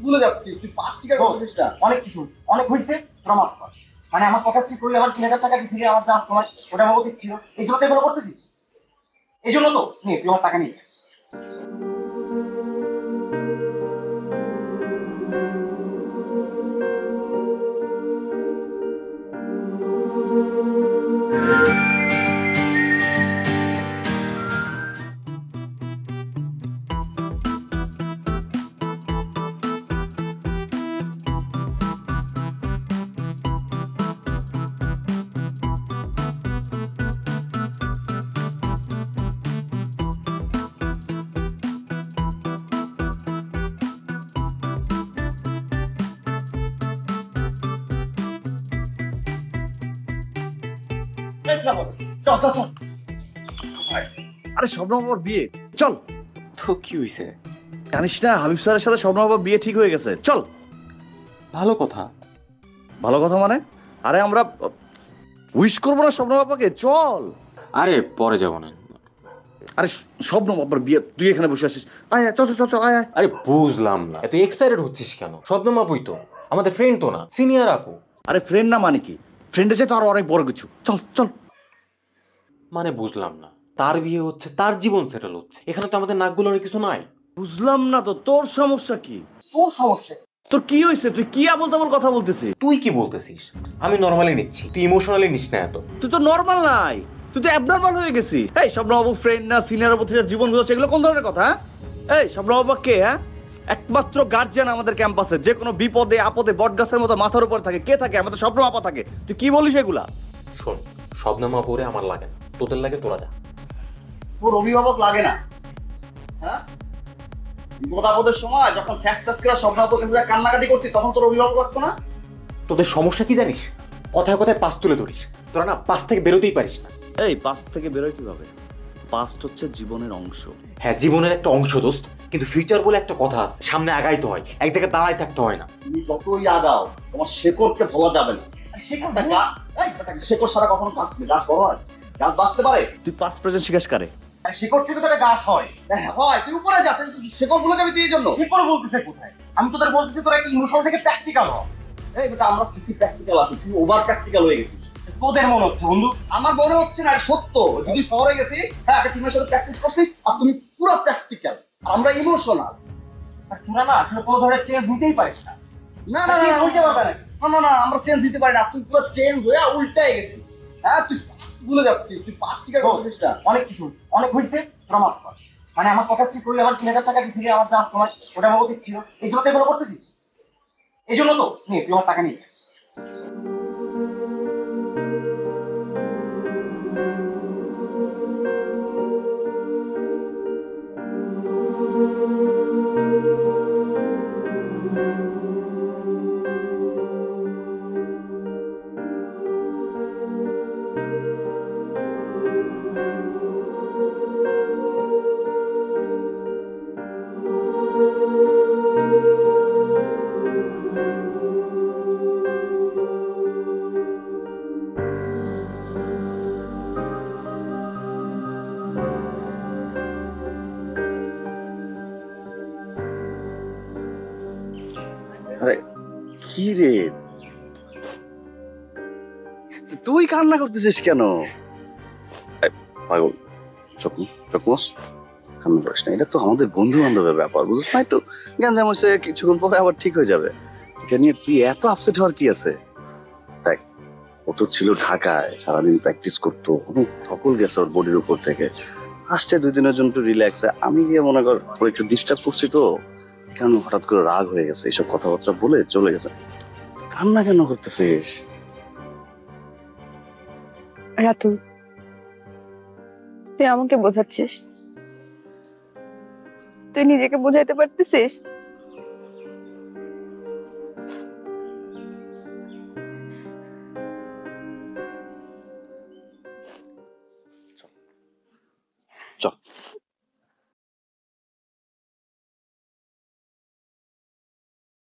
ভুলে যাচ্ছিস, তুই 5 টাকা বলছিস না। অনেক কিছু অনেক হয়েছে, তোরা মাফ কর। মানে আমার কথা হচ্ছে তুই আমার 3000 টাকা দিছিলি আমার যা সময়, ওটা আমার উচিত ছিল। এই জন্য তো এগুলো করতেছিস, এই জন্য তো নে তুই আমার টাকা নিয়ে। চল চল চল। আরে স্বপ্ন বাবার বিয়ে, চল। তো কি হইছে? জানিস না হাবিব স্যারের সাথে স্বপ্ন বাবার বিয়ে ঠিক হয়ে গেছে, চল। ভালো কথা। ভালো কথা মানে? আরে আমরা উইশ করবো না স্বপ্ন বাবাকে, চল। আরে পরে যাব না। আরে স্বপ্ন বাবার বিয়ে, তুই এখানে বসে আছিস, আয় আয়, চল চল চল আয় আয়। আরে বুঝলাম না এত এক্সাইটেড হচ্ছিস কেন? শব্দম আপুই তো আমাদের ফ্রেন্ড তো না, সিনিয়র আপু। আরে ফ্রেন্ড না মানে কি? ফ্রেন্ডের চাইতে আরো অনেক বড় কিছু, চল চল। মানে বুঝলাম না, তার বিয়ে হচ্ছে, তার জীবন সেটেল হচ্ছে, এখানে তো আমাদের নাক গুলোর কিছু নাই। বুঝলাম না তো, তোর সমস্যা কি? তোর সমস্যা তোর কি হয়েছে? তুই কি আবল তাবল কথা বলতেছিস? তুই কি বলতেছিস? আমি নর্মালি নিচ্ছি, তুই ইমোশনালি নিস না এত। তুই তো নর্মাল নাই, তুই তো অ্যাবনর্মাল হয়ে গেছিস। এই স্বপ্নবাবু ফ্রেন্ড না, সিনিয়র প্রতি জীবন বুঝাচ্ছে, এগুলো কোন ধরনের কথা? এই স্বপ্নবাবু কে? হ্যাঁ, একমাত্র গার্জিয়ান আমাদের ক্যাম্পাসে, যে কোনো বিপদে আপদে বটগাছের মতো মাথার উপর থাকে। কে থাকে? আমাদের স্বপ্ন আপা থাকে। তুই কি বলিস এগুলা? শোন, শবনম আপুরে আমার লাগে না, তোদের লাগে তোরা যা। তোর অভিভাবক লাগে না? হ্যাঁ, বিপদ আপদের সময় যখন ফ্যাস ফ্যাস করে স্বপ্ন কান্নাকাটি করছি, তখন তোর অভিভাবক লাগতো না? তোদের সমস্যা কি জানিস? কথায় কথায় পাস তুলে ধরিস, তোরা না পাস থেকে বেরোতেই পারিস না। এই পাস্ট থেকে বেরোয় কিভাবে? পাস্ট হচ্ছে জীবনের অংশ। হ্যাঁ, জীবনের একটা অংশ দোস্ত, কিন্তু ফিউচার বলে একটা কথা আছে, সামনে আগাইতে হয়, এক জায়গায় দাঁড়ায় থাকতে হয় না। তুমি যতই আগাও, তোমার শেকড়কে ভোলা যাবে না। শেকড়টা শেকড় সারা কখনো গাছ বড় হয়? গাছ বাঁচতে পারে? তুই পাস্ট প্রেজেন্ট শিখাস কারে? শেকড় থেকে তো একটা গাছ হয়। হয়, তুই উপরে যা, শেকড় ভুলে যাবি তুই এই জন্য। শেকড় বলতেছে কোথায়? আমি তোদের বলতেছি তোরা একটা ইমোশন থেকে প্র্যাকটিক্যাল হ। এই বেটা, আমরা ঠিকই প্র্যাকটিক্যাল আছি, তুই ওভার প্র্যাকটিক্যাল হয়ে গেছিস। তোদের মনে হচ্ছে বন্ধু। আমার মনে হচ্ছে না, সত্য। যদি শহরে গেছিস, হ্যাঁ, একটা টিমের সাথে প্র্যাকটিস করছিস, আর তুমি পুরো প্র্যাকটিক্যাল, আমরা ইমোশনাল। আর তোরা না আসলে কোনো ধরনের চেঞ্জ নিতেই পারিস না। না না না চেঞ্জ হইতে পারবে না। না না না, আমরা চেঞ্জ দিতে পারি না। তুই পুরো চেঞ্জ হয়ে উল্টাই গেছিস। হ্যাঁ, তুই ভুলে যাচ্ছিস, তুই 5 টাকা বলছিস না। অনেক কিছু অনেক হয়েছে, তোরা মাফ কর। মানে আমার কথা হচ্ছে তুই আমার 3000 টাকা দিছিলি আমার যা সময়, ওটা আমার উচিত ছিল। এই জন্য তো এগুলো করতেছিস, এই জন্য তো নে তুই আমার টাকা নিয়ে। আরে কি রে, তুই কান্না করতেছিস কেন? পাগল, চকমস কান্না করিস না। এটা তো আমাদের বন্ধু বান্ধবের ব্যাপার, বুঝছিস না? একটু গ্যাঞ্জাম হয়েছে, কিছুক্ষণ পরে আবার ঠিক হয়ে যাবে। এটা নিয়ে তুই এত আপসেট হওয়ার কি আছে? দেখ, ও তো ছিল ঢাকায়, সারাদিন প্র্যাকটিস করতো, অনেক ধকল গেছে ওর বডির উপর থেকে। আসছে 2 দিনের জন্য একটু রিল্যাক্সে, আমি গিয়ে মনে কর ওর একটু ডিস্টার্ব করছি, তো কেন হঠাৎ করে রাগ হয়ে গেছে, এইসব কথাবার্তা বলে চলে গেছে। কান্না কেন করতেছিস? রাতুল, তুই আমাকে বোঝাচ্ছিস? তুই নিজেকে বোঝাইতে পারতেছিস? চল।